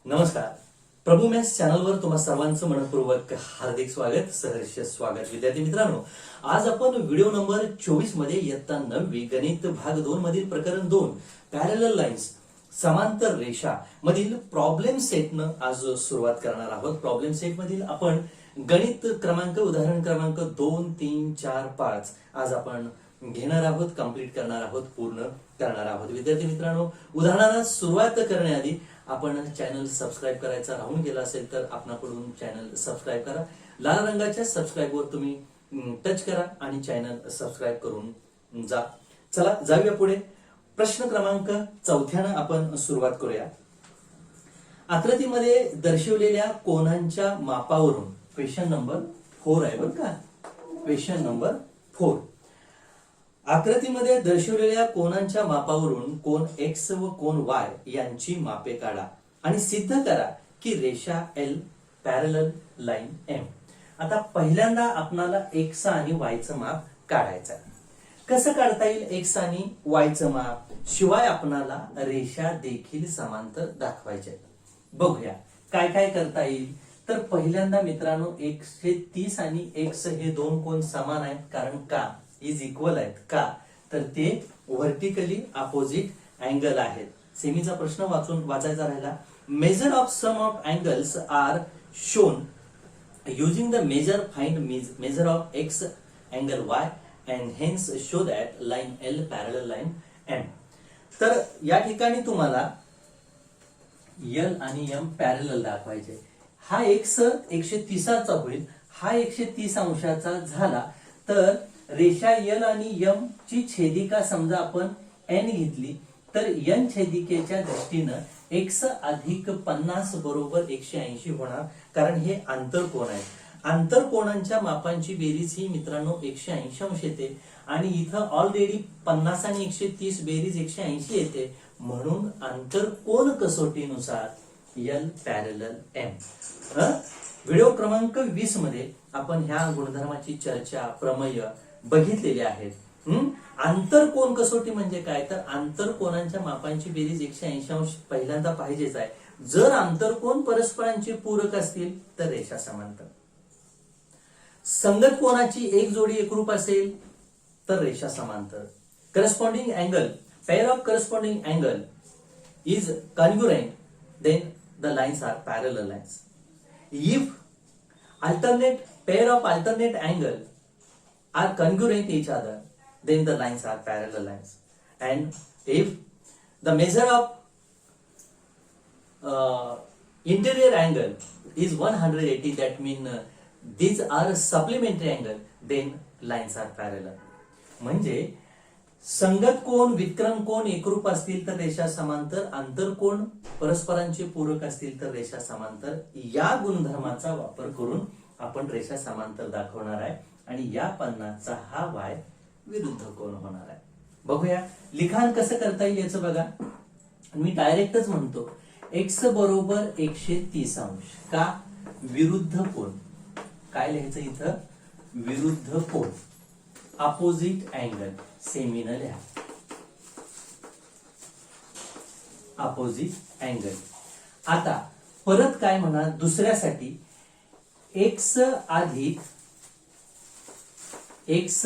नमस्कार. प्रभू मॅथ्स चॅनलवर तुम्हा सर्वांचं मनपूर्वक हार्दिक स्वागत, सहर्ष स्वागत. विद्यार्थी मित्रांनो, आज आपण व्हिडिओ नंबर 24 मध्ये इयत्ता 9वी गणित भाग 2 मधील प्रकरण 2 पॅरलल लाईन्स समांतर रेषा मधील प्रॉब्लेम सेटनं आज सुरुवात करणार आहोत. प्रॉब्लेम सेट मधील आपण गणित क्रमांक उदाहरण क्रमांक 2, 3, 4, 5 आज आपण घेणार आहोत, कंप्लीट करणार आहोत, पूर्ण करणार आहोत. विद्यार्थी मित्रांनो, उदाहरणाला सुरुवात करण्याआधी आपण चॅनल सबस्क्राईब करायचा राहून गेला असेल तर आपणाकडून चॅनल सबस्क्राईब करा. लाल रंगाच्या सबस्क्राईबवर तुम्ही टच करा आणि चॅनल सबस्क्राईब करून जा. चला जाऊया पुढे. प्रश्न क्रमांक 4 आपण सुरुवात करूया. आकृतीमध्ये दर्शवलेल्या कोनांच्या मापावरून क्वेश्चन नंबर 4 आहे बरं का. Question number 4. आकृतीमध्ये दर्शवलेल्या कोनांच्या मापावरून कोन X व कोन Y यांची मापे काढा आणि सिद्ध करा की रेषा L पॅरलल लाईन M. आता पहिल्यांदा आपणाला X आणि Y चं माप काढायचं. कसं काढता येईल X आणि Y चं माप? शिवाय आपणाला रेषा देखील समांतर दाखवायच्या. बघूया काय काय करता येईल. तर पहिल्यांदा मित्रांनो, 130 आणि X हे दोन कोन समान आहेत. कारण का इज इक्वल आहेत का, तर ते व्हर्टिकली अपोजिट अँगल आहेत. सेमीचा प्रश्न वाचायचा राहिला. Measure of sum of angles are shown using the measure find measure of x angle y and hence show that line l parallel line m. तर या ठिकाणी तुम्हाला एल आणि एम पॅरलल दाखवायचे. हा एक्स 130 होईल, हा 130 अंशाचा झाला तर रेषा एल आणि एम ची छेदिका समजा आपण एन घेतली तर एन छेदिकेच्या दृष्टीनं एक्स अधिक 50 बरोबर 180 होणार. कारण हे आंतरकोन आहे. आंतरकोनांच्या मापांची बेरीज ही मित्रांनो 180 अंश येते आणि इथं ऑलरेडी 50 आणि 130 बेरीज 180 येते. म्हणून आंतरकोन कसोटीनुसार एल पॅरलल एम. व्हिडिओ क्रमांक 20 मध्ये आपण ह्या गुणधर्माची चर्चा, प्रमेय बघितलेले आहेत. आंतरकोन कसोटी म्हणजे काय, तर आंतरकोनांच्या मापांची बेरीज 180 अंश पहिल्यांदा पाहिजेच आहे. जर आंतरकोन परस्परांचे पूरक असतील तर रेषा समांतर. संगत कोनाची एक जोडी एकरूप असेल तर रेषा समांतर. Corresponding angle, pair of corresponding angle is congruent, then the lines are parallel lines. If alternate pair of alternate angle are congruent each other, then the lines are parallel lines. And if the measure of interior angle is 180, that means these are supplementary angle, then lines are parallel. म्हणजे संगत कोन, विक्रम कोन एकरूप असतील तर रेषा समांतर, आंतरकोन परस्परांचे पूरक असतील तर रेषा समांतर. या गुणधर्माचा वापर करून आपण रेषा समांतर दाखवणार आहे आणि या 50चा हा Y विरुद्ध कोन होणार आहे. बघूया लिखाण कसं करता येईल याचं बघा. मी डायरेक्टच म्हणतो X बरोबर 130 अंश का, विरुद्ध कोन. काय लिहायचं इथं, विरुद्ध कोन, अपोजिट अँगल. सेमीनं लिहा अपोजिट अँगल. आता परत काय म्हणा, दुसऱ्यासाठी x अधिक 50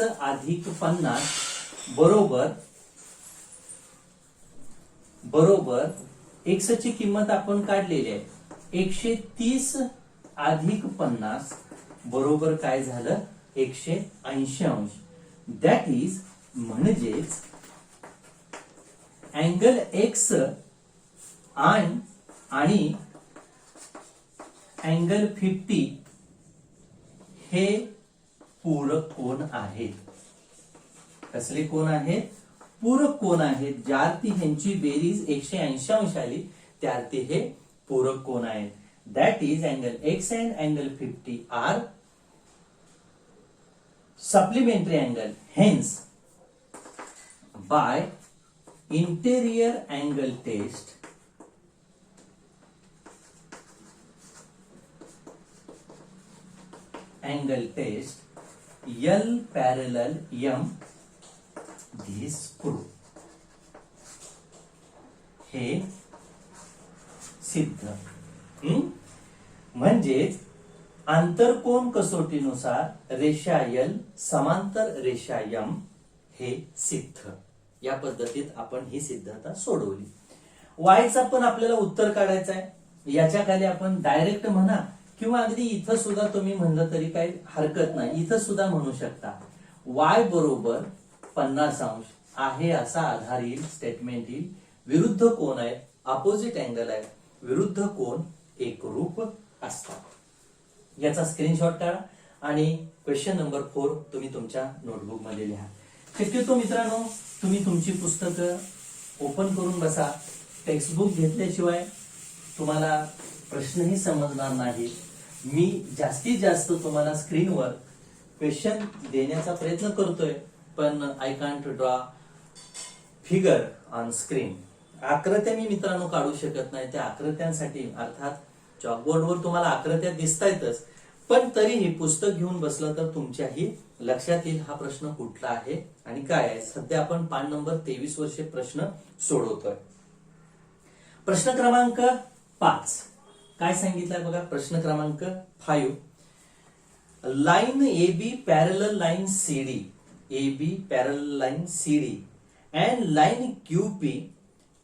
बरोबर x ची किंमत आपण काढलेली आहे. 130 अधिक 50 बरोबर काय झालं, 180 अंश. दॅट इज म्हणजेच अँगल x आणि अँगल 50 हे पूरक कोन आहेत. कसले कोन आहेत, पूरक कोन आहेत. ज्यार्थी ह्यांची बेरीज 180 अंश आली त्यार्थी हे पूरक कोन आहेत. That is angle x and angle 50 are supplementary angle. Hence, by interior angle test, L parallel M, this proof. हे सिद्ध. म्हणजेच आंतरकोन कसोटीनुसार रेषा L समांतर रेषा M हे सिद्ध. या पद्धतीत आपण ही सिद्धता सोडवली. वायचा पण आपल्याला उत्तर काढायचं आहे. याच्या खाली आपण डायरेक्ट म्हणा किंवा अगदी इथं सुद्धा तुम्ही म्हणलं तरी काही हरकत नाही. इथं सुद्धा म्हणू शकता y बरोबर 50° आहे असा आधार येईल, स्टेटमेंट येईल. विरुद्ध कोण आहे, अपोजिट अँगल आहे, विरुद्ध कोण एकरूप असतात. याचा स्क्रीनशॉट काढा आणि क्वेश्चन नंबर 4 तुम्ही तुमच्या नोटबुक मध्ये लिहा. शक्यतो मित्रांनो तुम्ही तुमची पुस्तकं ओपन करून बसा. टेक्स्टबुक घेतल्याशिवाय तुम्हाला प्रश्नही समजणार नाही. मी जास्तीत जास्त तुम्हाला स्क्रीनवर क्वेश्चन देण्याचा प्रयत्न करतोय, पण I can't draw figure on screen. आकृत्या मी मित्रांनो काढू शकत नाही. त्या आकृत्यांसाठी अर्थात चॉकबोर्डवर तुम्हाला आकृत्या दिसतायतच, पण तरीही पुस्तक घेऊन बसलं तर तुमच्याही लक्षात येईल हा प्रश्न कुठला आहे आणि काय आहे. सध्या आपण पान नंबर 23 वरचे प्रश्न सोडवतोय. प्रश्न क्रमांक 5 काय सांगितलंय बघा. प्रश्न क्रमांक 5, line AB parallel line CD, AB parallel line CD and line QP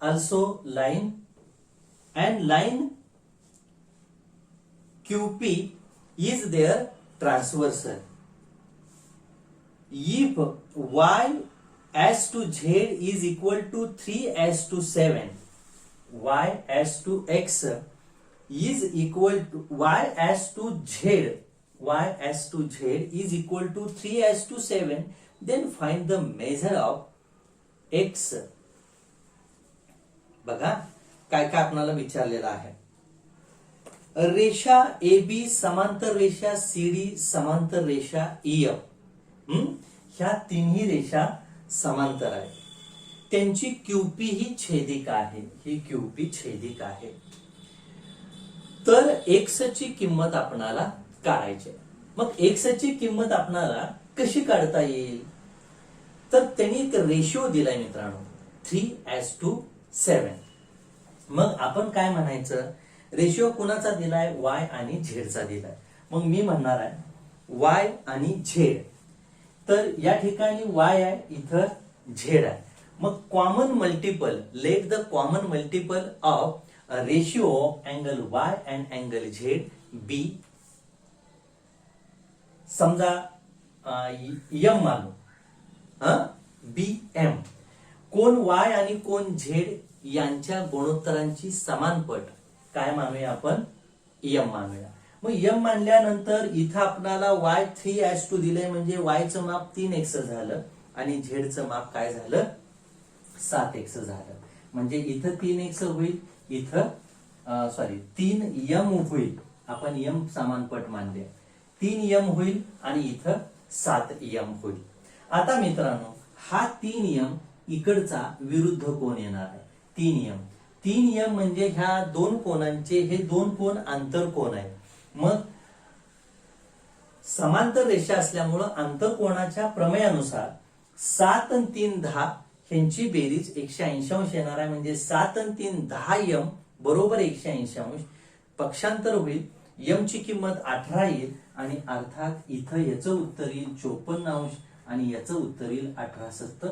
also line and line QP is their transversal. If y as to z is equal to 3 as to 7, y as to x is equal to y as to z, y as to z is equal to 3 as to 7, then find the measure of x. बघा काय काय आपल्याला विचारलेलं आहे. रेषा AB समांतर रेषा CD समांतर रेषा EF, ह्या तिन्ही रेषा समांतर आहेत. त्यांची QP ही छेदिका आहे. ही QP छेदिका आहे. तर x ची किंमत आपणाला काढायची. मग x ची किंमत आपणाला कशी काढता येईल, तर त्यांनी एक रेशिओ दिलाय मित्रांनो 3:7. मग आपण काय म्हणायचं, रेशिओ कुणाचा दिलाय, y आणि z चा दिलाय. मग मी म्हणणार आहे y आणि z. तर या ठिकाणी y आहे, इथं z आहे. मग common multiple, let the common multiple of ratio of angle y and angle z बी. समजा m मानू, BM. कोण y आणि कोण z यांच्या गुणोत्तरांची समानपट काय मानूया आपण, m मानूया. मग m मानल्यानंतर इथं आपल्याला y 3:2 दिले, म्हणजे y चं माप 3x झालं आणि z चं माप काय झालं 7x झालं. म्हणजे इथं 3x होईल, इथं 3m होईल. आपण m समानपट मानले, 3m होईल आणि इथं 7m होईल. आता मित्रांनो हा 3m इकडचा विरुद्ध कोण येणार आहे. 3m म्हणजे ह्या दोन कोणांचे हे दोन कोण आंतरकोन आहे. मग समांतर रेषा असल्यामुळं आंतरकोणाच्या प्रमेयानुसार 7 आणि 3 10 ह्यांची बेरीज 180° येणार आहे. म्हणजे 7 आणि 3 10m बरोबर 180°. पक्षांतर होईल, m ची किंमत 18 येईल आणि अर्थात इथं याचं उत्तर येईल 54° आणि याचं उत्तर येईल 18×7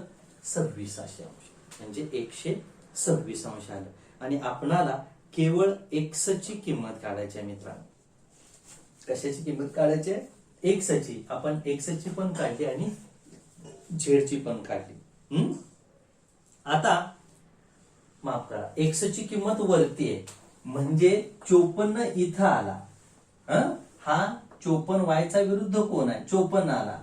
म्हणजे 126 आलं. आणि आपणाला केवळ x ची किंमत काढायची आहे मित्रांनो. कशाची किंमत काढायची आहे, x ची. आपण x ची पण काढली आणि z ची पण काढली. आता माफ करा, x ची किंमत वरती आहे म्हणजे 54 इथं आला. हा 54 y चा विरुद्ध कोण आहे, 54 आला.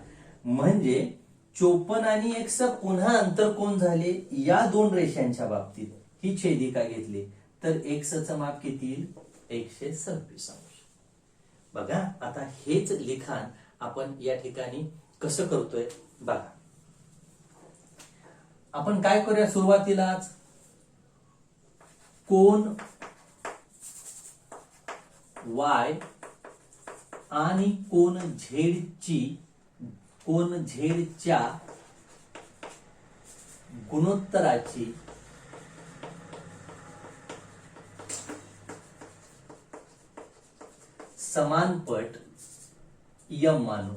म्हणजे 54 आणि x पुन्हा अंतरकोन झाले या दोन रेषांच्या बाबतीत. ही छेदिका घेतली तर x चं माप किती येईल, 126°. बघा आता हेच लिखाण आपण या ठिकाणी कसं करतोय बघा. आपण काय करूया, सुरुवातीलाच कोन y आणि कोन z च्या गुणोत्तराची समानपट यम मानू.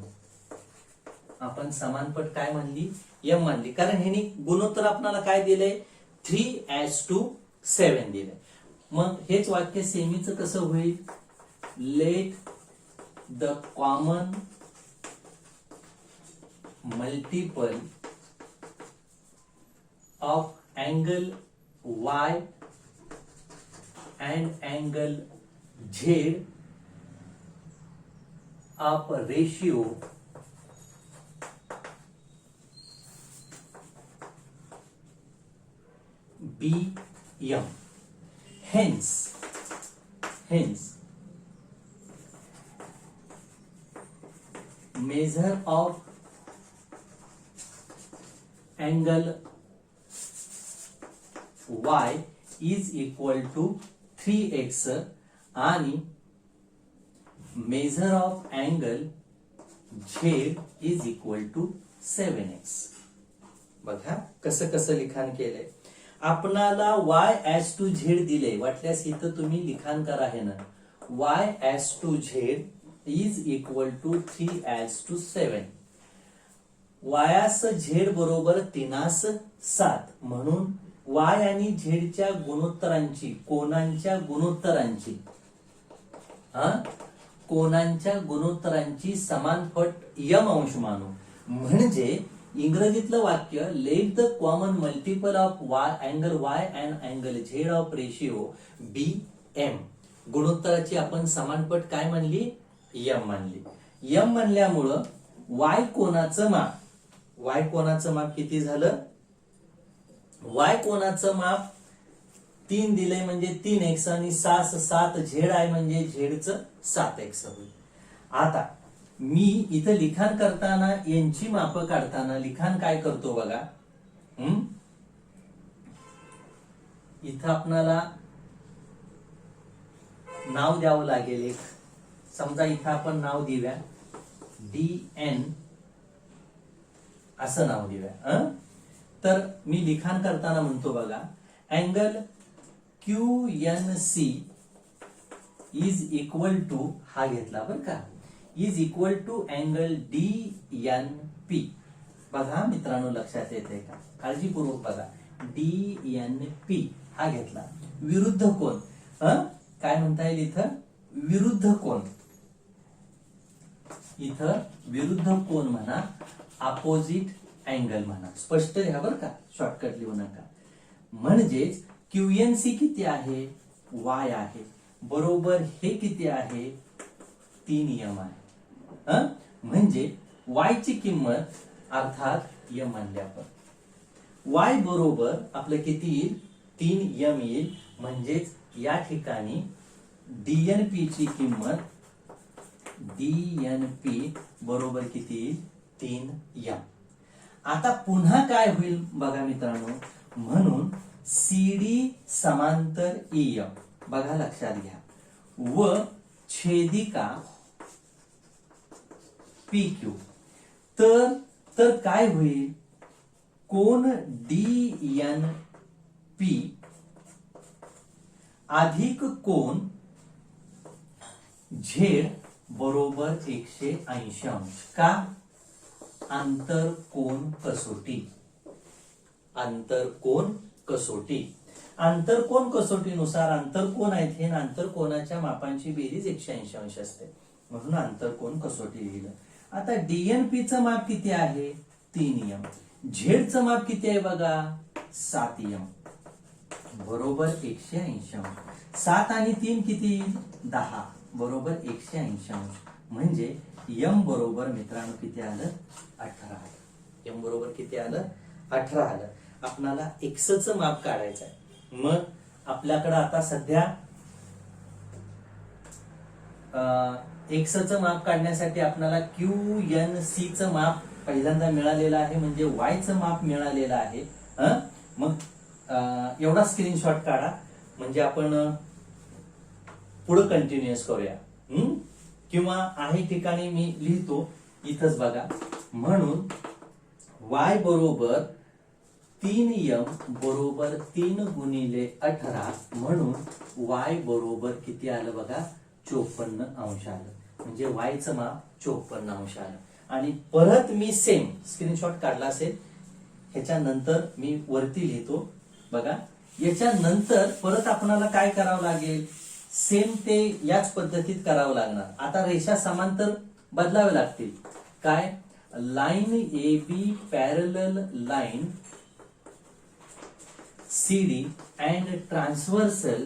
आपण समानपट काय म्हणली? यम मानली. कारण ह्यानी गुणोत्तर आपल्याला काय दिलंय? 3:7 दिलंय. मग हेच वाक्य सेमीचं कसं होईल? Let the common multiple of angle Y and angle Z of ratio BM. Hence, measure of angle Y is equal to 3x आणि measure of angle Z is equal to 7x. बघा कसं कसं लिखाण केलंय. आपणाला y as to z दिले. वाटल्यास इथं तुम्ही लिखाण करा हे ना. y as to z is equal to 3 as to 7. वायास Z बरोबर 3:7 म्हणून y आणि z च्या गुणोत्तरांची कोनांच्या गुणोत्तरांची समानपट यम अंश मानू. म्हणजे इंग्रजीतलं वाक्य let the common multiple of angle y and angle z of ratio BM. गुणोत्तराची आपण समानपट काय म्हणली? यम मानली. यम म्हणल्यामुळं y कोनाचं माप किती झालं? y कोनाचं माप 3 दिलंय म्हणजे 3x आणि 7 झेड आहे म्हणजे झेडचं 7x होईल. आता मी इथं लिखाण करताना यांची मापं काढताना लिखाण काय करतो बघा. इथं आपणाला नाव द्यावं लागेल एक. समजा इथं आपण नाव देऊया DN असं नाव देऊया. तर मी लिखाण करताना म्हणतो बघा angle QNC is equal to हा घेतला बरं का is equal to angle DNP. बघा मित्रांनो लक्षात येते का? काळजीपूर्वक बघा. DNP हा घेतला. विरुद्ध कोण काय म्हणता येईल इथं? विरुद्ध कोण. इथं विरुद्ध कोण म्हणा, अपोजिट अँगल म्हणा. स्पष्ट लिहा बरं का, शॉर्टकट लिहू नका. म्हणजेच QNC किती आहे? Y आहे. बरोबर हे किती आहे? 3M आहे. म्हणजे y ची किंमत अर्थात m मानली आपण. y बरोबर आपलं किती येईल? 3m येईल. म्हणजेच या ठिकाणी DNP ची किंमत DNP बरोबर किती येईल? 3m. आता पुन्हा काय होईल बघा मित्रांनो. म्हणून CD समांतर EM बघा लक्षात घ्या व छेदिका PQ. तर काय होईल? कोन DNP अधिक कोन Z बरोबर 180 अंश. का? आंतरकोन कसोटी. आंतरकोन कसोटीनुसार आंतरकोन आहेत हे आंतरकोनाच्या मापांची बेरीज 180 अंश असते. म्हणून आंतरकोन कसोटी लिहिलं. आता DNP चं माप किती आहे? 3M. Z चं माप किती आहे बघा? 7M बरोबर 180 अंश. 7 आणि 3 किती? 10 बरोबर 180 अंश. म्हणजे M बरोबर मित्रांनो किती आलं? 18 आलं. M बरोबर किती आलं? 18 आलं. आपल्याला X चं माप काढायचं आहे. मग आपल्याकडे आता सध्या X चं माप काढण्यासाठी आपल्याला QNC चं माप पहिल्यांदा मिळालेलं आहे. म्हणजे Y चं माप मिळालेलं आहे. मग एवढा स्क्रीनशॉट काढा म्हणजे आपण पुढे कंटिन्यूअस करूया. किंवा आहे ठिकाणी मी लिहितो इथंच बघा. म्हणून Y बरोबर 3M बरोबर 3 गुणिले 18 म्हणून Y बरोबर किती आलं बघा? 54 आलं. म्हणजे वायचं माप 54 आलं. आणि परत मी सेम स्क्रीनशॉट काढला असेल, ह्याच्यानंतर मी वरती लिहितो बघा. याच्यानंतर परत आपल्याला काय करावं लागेल, सेम ते याच पद्धतीत करावं लागणार. आता रेषा समांतर बदलावे लागतील. काय, line A B parallel line CD and transversal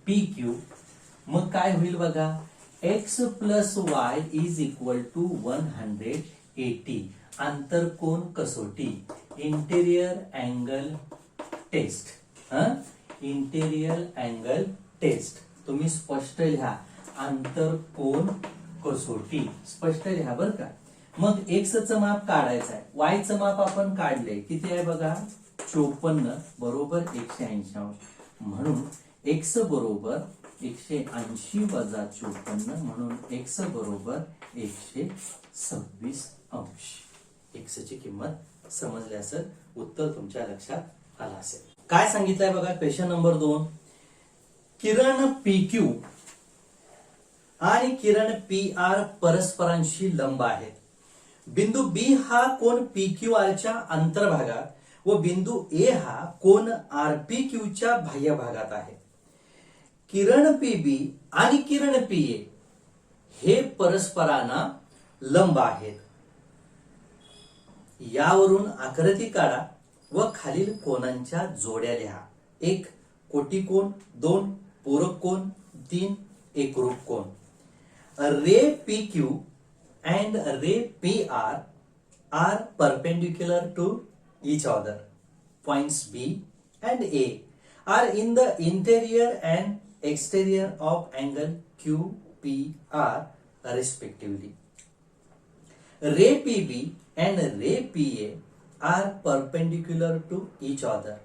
PQ. मग काय होईल बघा, x plus y is equal to 180. आंतरकोन कसोटी, interior angle test. Interior angle test तुम्ही स्पष्ट लिहा, आंतरकोन कसोटी स्पष्ट लिहा बरं का. मग x चं माप काढायचं आहे, y चं माप आपण काढले, किती आहे बघा, 54 बरोबर 180 म्हणून x बरोबर 180 वजा 54 म्हणून x बरोबर 126 अंश. x ची किंमत समजली असेल, उत्तर तुमच्या लक्षात आलं असेल. काय सांगितलंय बघा, क्वेश्चन नंबर 2. किरण PQ आणि किरण PR परस्परांशी लंब आहेत. बिंदू B हा कोन PQR च्या अंतर्भागात व बिंदू A हा कोन RPQ च्या बाह्य भागात आहे. किरण PB आणि किरण PA हे परस्परांना लंब आहेत. यावरून आकृती काढा व खालील कोनांच्या जोड्या लिहा. 1 कोटी कोन, 2 पूरक कोन, 3 एकरूप कोन. रे PQ and ray PR are perpendicular to each other. Points B and A are in the interior and exterior of angle QPR respectively. Ray PB and ray PA are perpendicular to each other.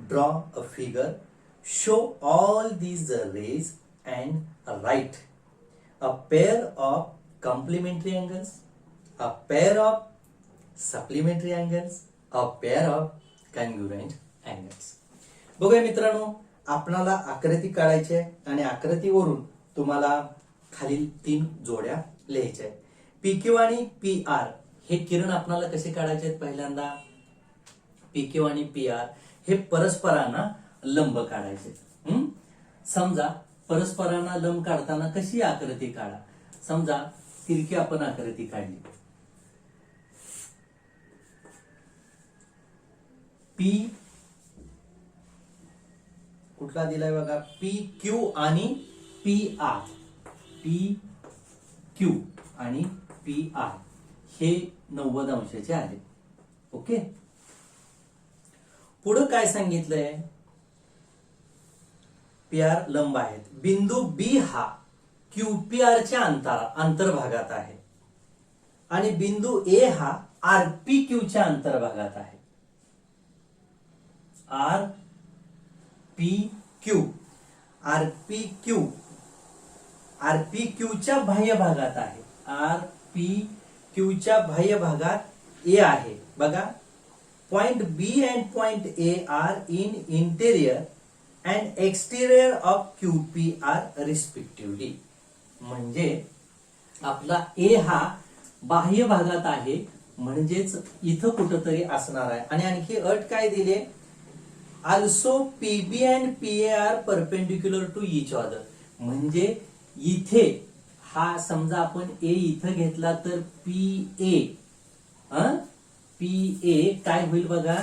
Draw a figure, show all these rays and write a pair of complementary angles, a pair of supplementary angles, a pair of congruent angles. बघूया मित्रांनो, आपणाला आकृती काढायची आहे आणि आकृतीवरून तुम्हाला खालील 3 जोड्या लिहायच्या आहेत. PQ आणि PR हे किरण आपणाला कसे काढायचे आहेत, पहिल्यांदा PQ आणि PR हे परस्परांना लंब काढायचे. समजा परस्परांना लंब काढताना कशी आकृती काढा. समजा तिरकी आपण आकृती काढली, P कुठला दिलाय बघा, PQ आणि PR. PQ आणि PR हे 90 अंशाचे आहेत. ओके, पुढे काय सांगितलंय, PR लंब आहेत. बिंदू B हा QPR च्या अंतर्भागात आहे आणि बिंदू A हा RPQ च्या अंतर्भागात आहे. RPQ च्या बाह्य भागात आहे. RPQ च्या बाह्य भागात A आहे बघा. Point B and point A are in interior and exterior of QPR respectively. म्हणजे आपला A हा बाह्य भागात आहे, म्हणजेच इथं कुठंतरी असणार आहे. आणि आणखी अट काय दिले, also PB and PA are perpendicular to each other. म्हणजे इथे हा समजा आपण A इथं घेतला तर PA काय होईल बघा,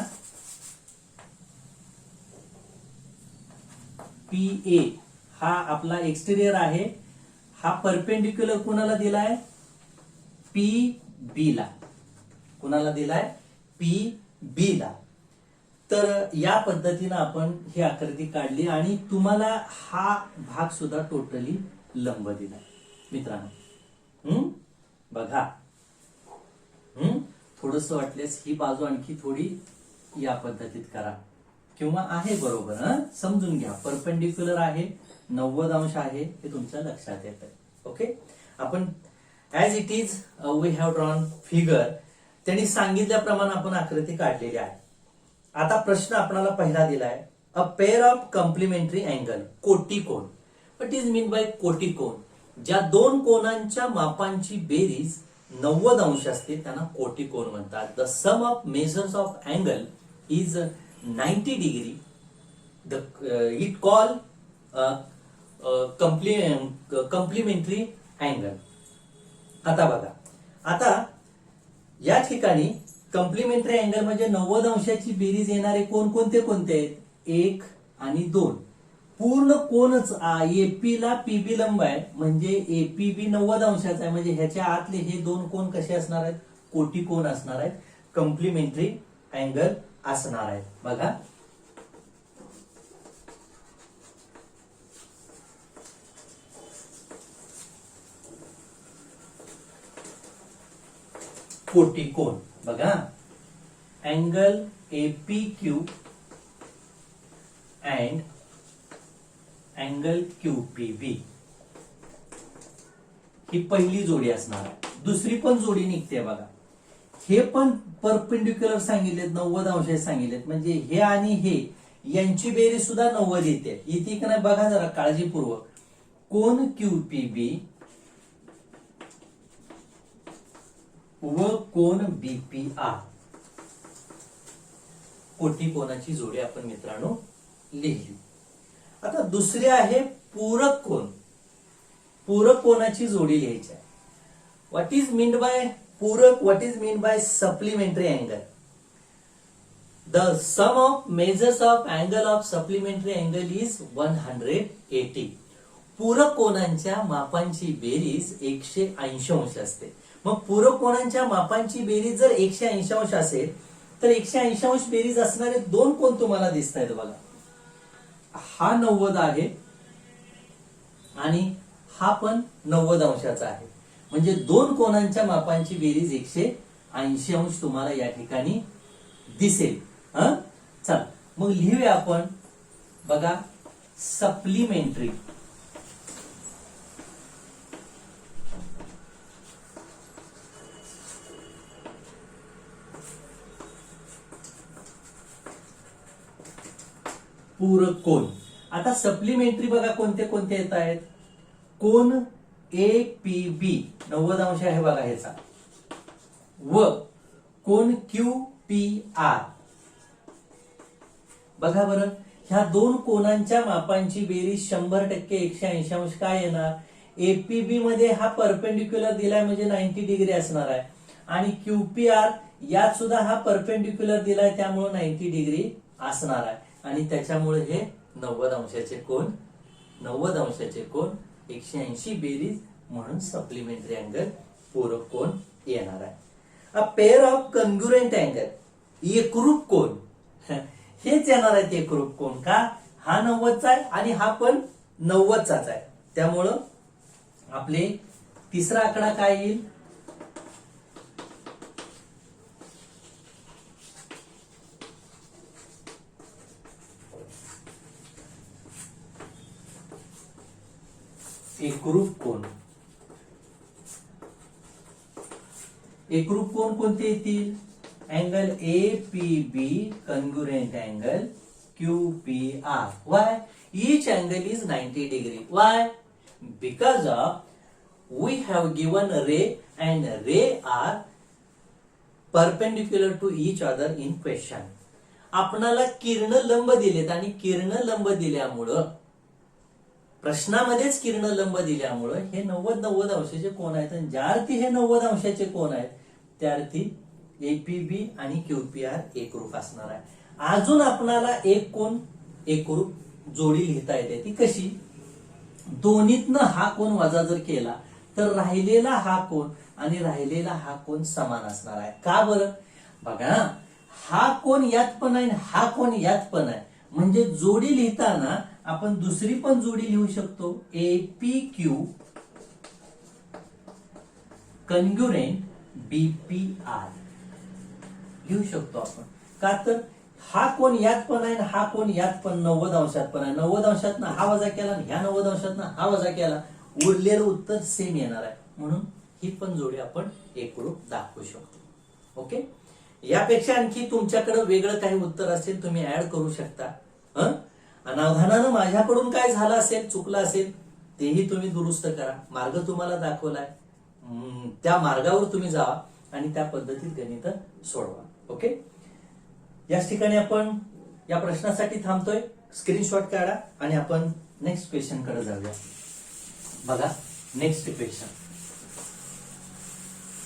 PA हा आपला एक्सटेरियर आहे. हा परपेंडिक्युलर कुणाला दिलाय, PB ला. कुणाला दिलाय, PB ला. तर या पद्धतीने आपण ही आकृती काढली आणि तुम्हाला हा भाग सुद्धा टोटली लंब दिलाय मित्रांनो. बघा, थोडस वाटल्यास ही बाजू आणखी थोडी या पद्धतीत करा किंवा आहे बरोबर, समजून घ्या. परपेंडिक्युलर आहे, 90 अंश आहे, हे तुमच्या लक्षात येत आहे. ओके, आपण as it is we have drawn figure, त्यांनी सांगितल्याप्रमाणे आपण आकृती काढलेली आहे. आता प्रश्न आपल्याला पहिला दिलाय, a pair of complementary angle, कोटिकोन. व्हॉट इज मीन बाय कोटिकोन? ज्या दोन कोनांच्या मापांची बेरीज 90 अंश असते त्यांना कोटिकोन म्हणतात. The sum of measures of angle is 90 degree. It call complementary angle. आता बघा, आता या ठिकाणी कॉम्प्लिमेंटरी अँगल म्हणजे 90 अंशाची बेरीज येणारे कोण कोणते कोणते आहेत? 1 आणि 2. पूर्ण कोणच एपी ला पीबी लंब आहे, म्हणजे एपीबी 90 अंशाचा आहे, म्हणजे ह्याच्या आतले हे दोन कोण कसे असणार आहेत? कोटिकोन असणार आहेत, कॉम्प्लिमेंटरी अँगल असणार आहेत. बघा, कोटिकोन. बघा, अँगल एपीक्यू अँड अँगल क्यूपीबी ही पहिली जोडी असणार आहे. दुसरी पण जोडी निघते बघा. हे पण परपेंडिक्युलर सांगितलेत, 90 अंश सांगितलेत, म्हणजे हे आणि हे यांची बेरीज सुद्धा 90 येते. इथे का नाही बघा जरा काळजीपूर्वक. कोन क्यूपीबी व कोन बीपीआर, कोटिकोनाची जोडी आपण मित्रांनो लिहिली. आता दुसरी आहे पूरक कोन. पूरक कोनाची जोडी लिहायची आहे. व्हॉट इज मीन बाय पूरक? What is mean by supplementary angle? The sum of measures of angle of supplementary angle is 180. पूरक कोनांच्या मापांची बेरीज 180 अंश असते. मग पूरक कोनांच्या मापांची बेरीज जर 180 अंश असेल तर 180 अंश बेरीज असणारे दोन कोण तुम्हाला दिसत आहेत बघा. हा 90 आहे आणि हा पण 90 अंशाचा आहे, म्हणजे दोन कोनांच्या मापांची बेरीज 180 अंश तुम्हाला या ठिकाणी दिसेल. चला मग लिहूया आपण. बघा, सप्लिमेंटरी पूरक कोन. आता सप्लिमेंटरी बघा कोणते कोणते येत आहेत? कोन एपीबी 90 अंश आहे बघा ह्याचा, व कोन क्यूपीआर. बघा बरं, ह्या दोन कोनांच्या मापांची बेरीज 100% 180 अंश काय येणार? एपीबी मध्ये हा परपेंडिक्युलर दिलाय म्हणजे 90 डिग्री असणार आहे, आणि क्यूपीआर यात सुद्धा हा परपेंडिक्युलर दिलाय त्यामुळे 90 डिग्री असणार आहे, आणि त्याच्यामुळे हे 90 अंशाचे कोन 180 बेरीज म्हणून सप्लिमेंटरी अँगल पूरक कोन येणार आहे. अ पेअर ऑफ कॉन्ग्रुएंट अँगल, एकरूप कोन, हेच येणार आहे एकरूप कोन. का? हा 90चा आहे आणि हा पण 90चाच आहे, त्यामुळं आपले तिसरा आकडा काय येईल? एकरूप कोन. एकरूप कोन कोणते येतील? Angle APB congruent angle QPR. Why? Each angle is 90 degree. Why? Because of we have given ray and ray are perpendicular to each other in question. आपणाला किरण लंब दिलेत आणि किरण लंब दिल्यामुळं प्रश्नामध्येच किरण लंब दिल्यामुळं हे 90 अंशाचे कोन आहेत, आणि ज्या अर्थी हे 90 अंशाचे कोन आहेत त्या अर्थी एपीबी आणि क्यूपीआर एकरूप असणार आहे. अजून आपणाला एक कोन एकरूप जोडी लिहिता येते. ती कशी? दोन्हीतनं हा कोन वजा जर केला तर राहिलेला हा कोन आणि राहिलेला हा कोन समान असणार आहे. का बरं? बघा, हा कोन यात पण आहे, हा कोन यात पण आहे, म्हणजे जोडी लिहिताना आपण दुसरी पण जोडी लिहू शकतो. एपीक्यू कॉन्ग्रुएंट बीपीआर लिहू शकतो आपण. का तर हा कोन यात पण आहे, हा कोन यात पण 90 अंशात पण आहे. 90 अंशात हा वजा केला आणि ह्या 90 अंशात हा वजा केला, उरलेलं उत्तर सेम येणार आहे. म्हणून ही पण जोडी आपण एकरूप दाखवू शकतो. ओके, यापेक्षा आणखी तुमच्याकडे वेगळं काही उत्तर असेल तुम्ही ऍड करू शकता. अनावधानानं माझ्याकडून काय झालं असेल, चुकलं असेल, तेही तुम्ही दुरुस्त करा. मार्ग तुम्हाला दाखवलाय, त्या मार्गावर तुम्ही जावा आणि त्या पद्धतीत गणित सोडवा. ओके, याच ठिकाणी आपण या प्रश्नासाठी थांबतोय. स्क्रीनशॉट काढा आणि आपण नेक्स्ट क्वेश्चन कडे जाऊया. बघा नेक्स्ट क्वेश्चन,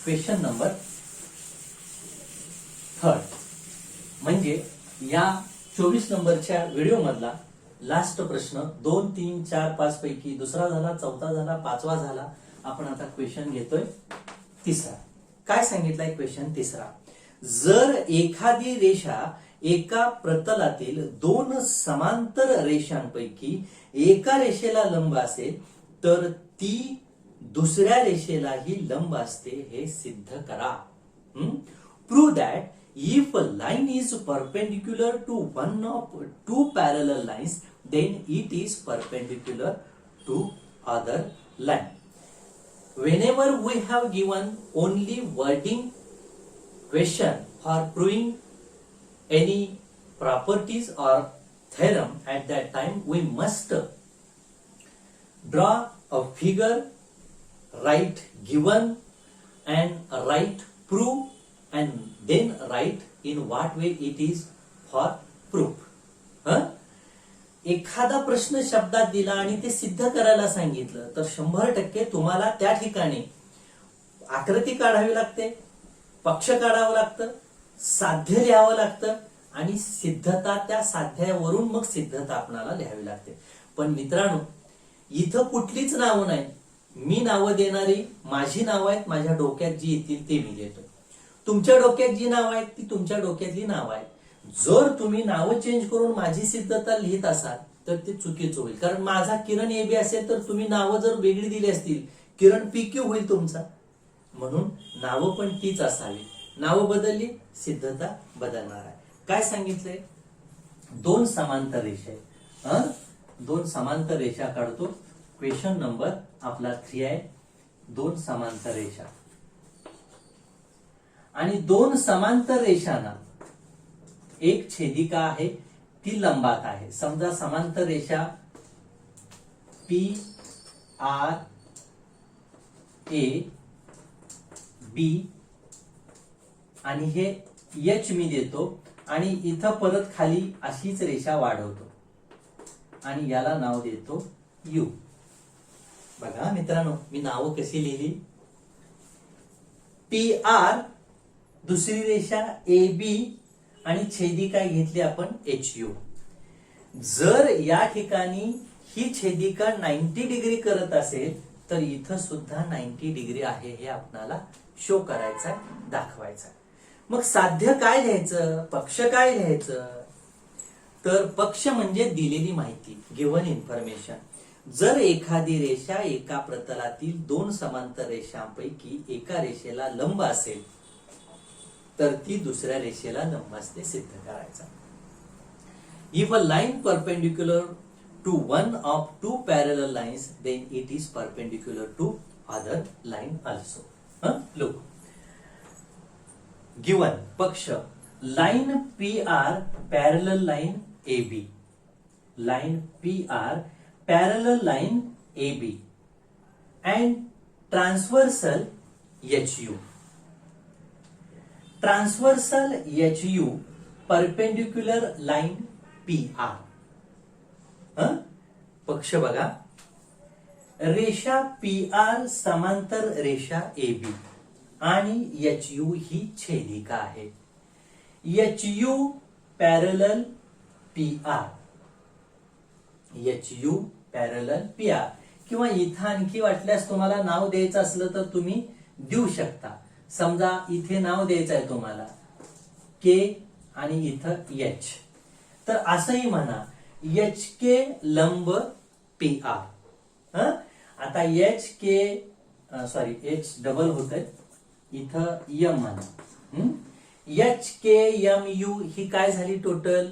क्वेश्चन नंबर 3, म्हणजे या 24 नंबरच्या व्हिडिओ मधला लास्ट प्रश्न. 2, 3, 4, 5 पैकी दुसरा झाला, चौथा झाला, पाचवा झाला. आपण आता क्वेश्चन घेतोय तिसरा. काय सांगितलंय क्वेश्चन तिसरा? जर एखादी रेषा एका प्रतलातील 2 समांतर रेषांपैकी एका रेषेला लंब असेल तर ती दुसऱ्या रेषेलाही लंब असते हे सिद्ध करा. Prove that if a line is perpendicular to one of two parallel lines, then it is perpendicular to other line. Whenever we have given only wording question for proving any properties or theorem, at that time we must draw a figure, write given and write proof, and then write in what way it is for proof. एखादा प्रश्न शब्दात दिला आणि ते सिद्ध करायला सांगितलं तर 100% तुम्हाला त्या ठिकाणी आकृती काढावी लागते, पक्ष काढावं लागतं, साध्य लिहावं लागतं आणि सिद्धता, त्या साध्यावरून मग सिद्धता आपल्याला लिहावी लागते. पण मित्रांनो, इथं कुठलीच नावं नाही. मी नावं देणारी माझी नावं आहेत, माझ्या डोक्यात जी येतील ते मी देतो. तुमच्या डोक्यात जी नावं आहेत ती तुमच्या डोक्यातली नावं आहेत. जर तुम्ही नावं चेंज करून माझी सिद्धता लिहित असाल तर ते चुकीचं होईल. कारण माझा किरण AB असेल तर तुम्ही नावं जर वेगळी दिली असतील, किरण PQ होईल तुमचा. म्हणून नावं पण तीच असावी. नावं बदलली, सिद्धता बदलणार आहे. काय सांगितलंय? 2 समांतर रेषा आहे. 2 समांतर रेषा काढतो. क्वेश्चन नंबर आपला 3 आहे. 2 समांतर रेषा आणि 2 समांतर रेषांना एक छेदिका आहे, ती लंबात आहे. समजा समांतर रेषा PRAB आणि हे H मी देतो आणि इथं परत खाली अशीच रेषा वाढवतो आणि याला नाव देतो U. बघा मित्रांनो, मी नाव कशी लिहिली? PR, दुसरी रेषा AB आणि छेदिका घेतली आपण HU. जर या ठिकाणी ही छेदिका 90 डिग्री करत असेल तर इथं सुद्धा 90 डिग्री आहे हे आपल्याला शो करायचं, दाखवायचं. मग साध्य काय लिहायचं, पक्ष काय लिहायचं? तर पक्ष म्हणजे दिलेली माहिती, गिव्हन इन्फॉर्मेशन. जर एखादी रेषा एका प्रतलातील 2 समांतर रेषांपैकी एका रेषेला लंब असेल तर ती दुसऱ्या रेषेला लंब असते सिद्ध करायचा. If a line perpendicular to one of two parallel lines, then it is perpendicular to other line also. Look, given पक्ष line PR parallel line AB, line PR parallel line AB and transversal HU. Transversal HU perpendicular line PR. पक्ष बघा, रेषा PR समांतर रेषा AB आणि HU ही छेदिका आहे. HU parallel PR, HU parallel PR. किंवा इथं आणखी वाटल्यास तुम्हाला नाव द्यायचं असलं तर तुम्ही देऊ शकता. समजा इथे नाव द्यायचं आहे तुम्हाला K आणि इथं H, तर असंही म्हणा HK लंब PR. आता H डबल होतंय, इथं M म्हणा. HKMU ही काय झाली? टोटल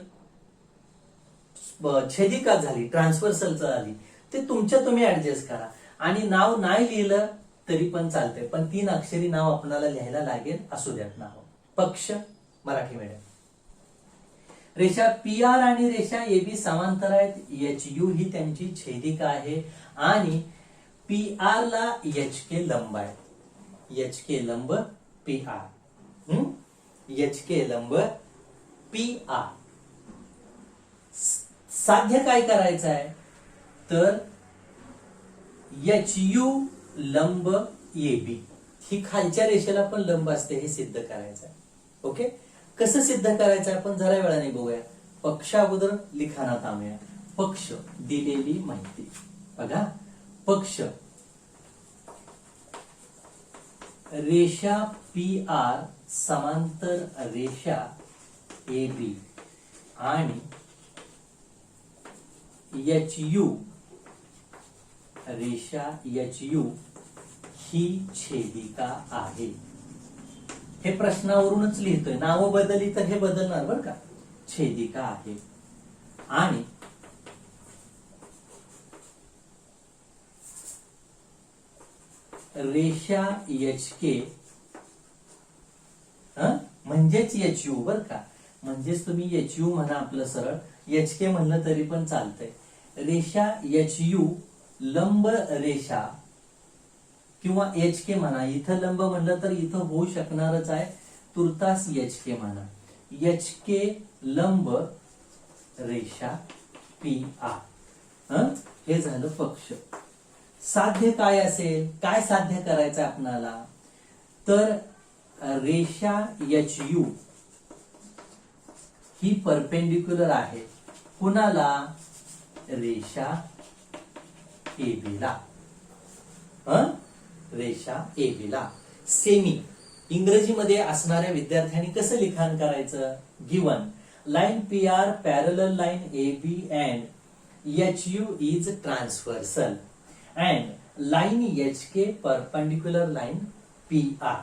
छेदिका झाली, ट्रान्सव्हर्सल झाली. ते तुम्ही ऍडजस्ट करा. आणि नाव नाही लिहिलं तरी पण चालतंय, पण 3 अक्षरी नाव आपल्याला लिहायला लागेल. असू द्यात नाव. पक्ष मराठी मीडियम. रेषा पी आर आणि रेषा ए बी समांतर आहेत. एच यू ही त्यांची छेदिका आहे आणि पी आर ला एच के लंब आहे. एच के लंब पी आर. एच के लंब पी आर. साध्य काय करायचं आहे तर एच यू लंब ए बी ही खालच्या रेषेला पण लंब असते हे सिद्ध करायचं आहे. ओके, कसं सिद्ध करायचं आपण जरा वेळाने बघूया. पक्ष अगोदर लिखाणात आणूया. पक्ष दिलेली माहिती बघा. पक्ष रेषा पी आर समांतर रेषा ए बी आणि एच यू रेषा एच यू ही छेदिका आहे. हे प्रश्नावरूनच लिहितोय. नाव बदलली तर हे बदलणार बरं का. छेदिका आहे आणि रेषा एच के म्हणजेच एच यू बर का. म्हणजेच तुम्ही एच यू म्हणा आपलं सरळ. एच के म्हणलं तरी पण चालतंय. रेषा एच यू लंब रेषा किंवा एच के म्हणा. इथं लंब म्हणलं तर इथं होऊ शकणारच आहे. तुर्तास एच के म्हणा. एच के लंब रेषा पी आर. हे झालं पक्ष. साध्य काय असेल, काय साध्य करायचं आपणाला तर रेषा एच यू ही परपेंडिक्युलर आहे कुणाला, रेषा ए बी ला. रेषा ए बी ला. सेमी इंग्रजीमध्ये असणाऱ्या विद्यार्थ्यांनी कसं लिखाण करायचं. Given line P R parallel line A B and H U is transversal and line H K perpendicular line P R.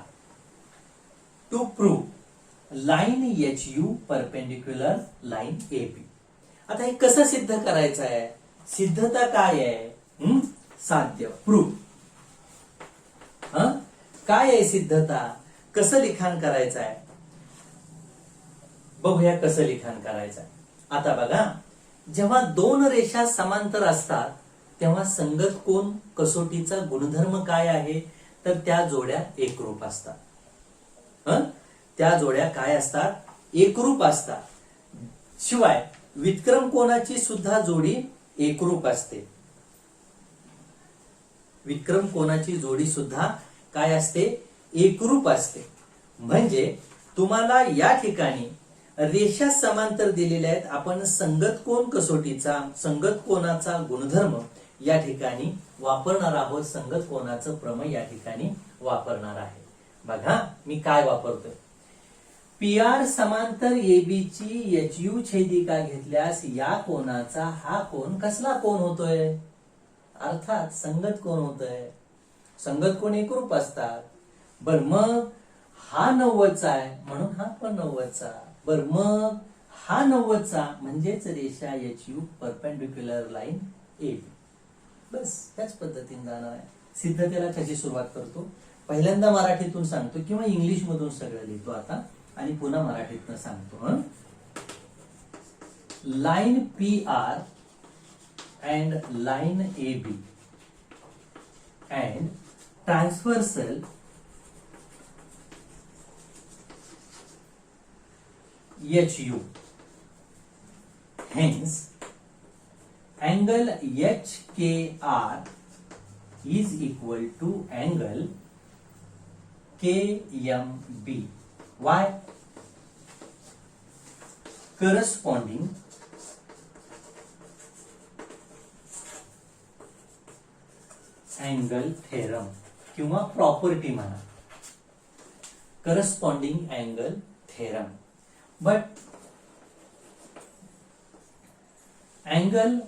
To prove line H U perpendicular line A B. आता हे कसं सिद्ध करायचं आहे. सिद्धता काय आहे. साध्य प्रूव्ह. काय आहे सिद्धता, कसं लिखाण करायचं आहे बघूया. कसं लिखाण करायचं आहे. आता बघा, जेव्हा दोन रेषा समांतर असतात तेव्हा संगत कोन कसोटीचा गुणधर्म काय आहे तर त्या जोड्या एकरूप असतात. त्या जोड्या काय असतात, एकरूप असतात. शिवाय विक्रम कोनाची सुद्धा जोडी एकरूप असते. विक्रम कोनाची जोडी सुद्धा काय असते, एकरूप असते. म्हणजे तुम्हाला या ठिकाणी रेषा समांतर दिलेल्या आहेत. आपण संगत कोन कसोटीचा, संगत कोनाचा गुणधर्म या ठिकाणी वापरणार आहोत. संगत कोनाचं प्रमेय या ठिकाणी वापरणार आहे. बघा मी काय वापरतोय. पी आर समांतर ए बी ची एच यू छेदिका घेतल्यास या कोनाचा हा कोन कसला कोन होतोय, अर्थात संगत कोन होतोय. संगत कोन एकरूप असतात. बर मग हा 90चा आहे म्हणून हा पण 90चा. बर मग हा 90चा म्हणजेच रेषा H U perpendicular line A B. बस त्याच पद्धतीने जाणार आहे. सिद्धतेला कशी सुरुवात करतो, पहिल्यांदा मराठीतून सांगतो किंवा इंग्लिश मधून सगळं लिहितो आता आणि पुन्हा मराठीतून सांगतो. Line P R and line A B and transversal H U. Hence angle HKR is equal to angle KMB. Why? Corresponding angle theorem किंवा प्रॉपर्टी म्हणा. corresponding angle theorem. But angle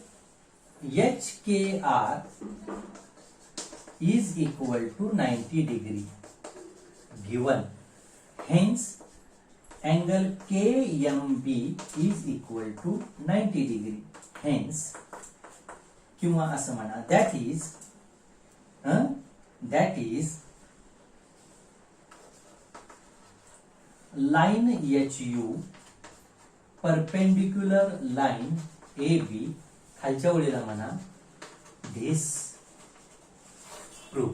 HKR is equal to 90 degree given. Hence, angle KMB is equal to 90 degree. Hence, किंवा असं म्हणा, that is line HU perpendicular line AB खालच्या ओळीला म्हणा this prove.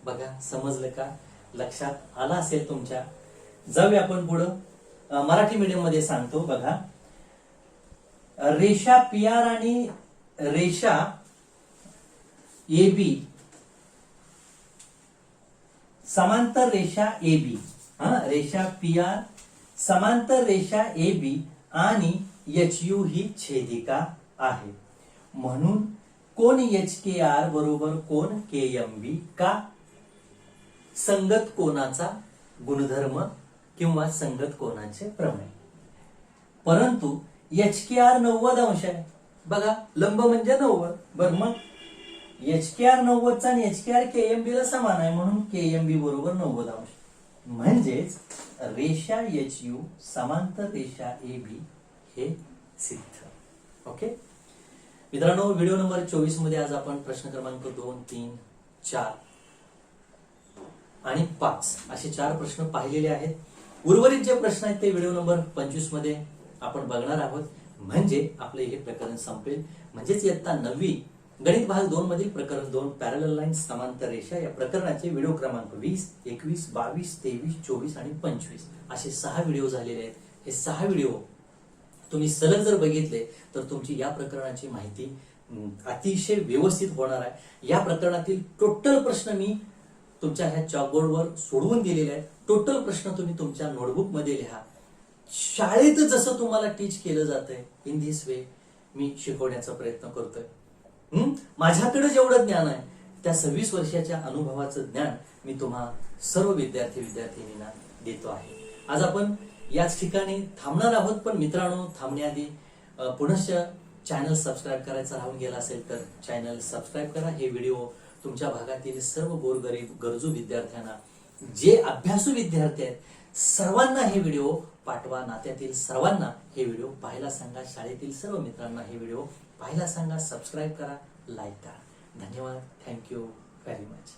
बघा समजलं का, लक्षात आला असेल तुमच्या. जाऊया आपण पुढं. मराठी मीडियम मध्ये सांगतो बघा. रेषा PR आणि रेषा AB समांतर रेषा AB, रेषा PR समांतर रेषा AB आणि HU ही छेदिका आहे, म्हणून कोन HKR बरोबर कोन KMB का? संगत कोनाचा गुणधर्म किंवा संगत कोनाचे प्रमेय. परंतु HKR 90 अंश आहे. बघा लंब म्हणजे 90. बर मग HKR 90 चा आणि HKR KMB ला समान आहे, म्हणून KMB बरोबर 90 अंश. म्हणजेच रेषा HU समांतर रेषा AB हे सिद्ध. ओके मित्रांनो, व्हिडिओ नंबर 24 मध्ये आज आपण प्रश्न क्रमांक 2, 3, 4 आणि 5 असे 4 प्रश्न पाहिलेले आहेत. उर्वरित जे प्रश्न आहेत ते व्हिडिओ नंबर 25 मध्ये आपण बघणार आहोत. म्हणजे आपले हे प्रकरण संपेल. म्हणजेच इयत्ता 9वी गणित भाग 2 मधील प्रकरण 2 पॅरलल लाईन समांतर रेषा या प्रकरणाचे व्हिडिओ क्रमांक 20, 21, 22, 23, 24 आणि 25 असे 6 व्हिडिओ झालेले आहेत. हे 6 व्हिडिओ तुम्ही सलग जर बघितले तर तुमची या प्रकरणाची माहिती अतिशय व्यवस्थित होणार आहे. या प्रकरणातील टोटल प्रश्न मी तुमच्या ह्या चॉकबोर्डवर सोडवून दिलेले आहेत. टोटल प्रश्न तुम्ही तुमच्या नोटबुक मध्ये लिहा. शाळेत जसं तुम्हाला टीच केलं जातंय इन दिस वे मी शिकवण्याचा प्रयत्न करतोय. माझ्याकडे जेवढं ज्ञान आहे त्या 26 वर्षाच्या अनुभवाचं ज्ञान मी तुम्हा सर्व विद्यार्थींना देतो आहे. आज आपण याच ठिकाणी थांबणार आहोत. पण मित्रांनो, थांबण्याआधी पुनश्च चॅनल सबस्क्राईब करायचा राहून गेला असेल तर चॅनल सबस्क्राईब करा. हे व्हिडिओ तुमच्या भागातील सर्व गोरगरीब गरजू विद्यार्थ्यांना, जे अभ्यासू विद्यार्थी आहेत सर्वांना हे व्हिडिओ पाठवा. नात्यातील सर्वांना हे व्हिडिओ पाहायला सांगा. शाळेतील सर्व मित्रांना हे व्हिडिओ पाहायला सांगा. सबस्क्राईब करा, लाईक करा. धन्यवाद. Thank you very much.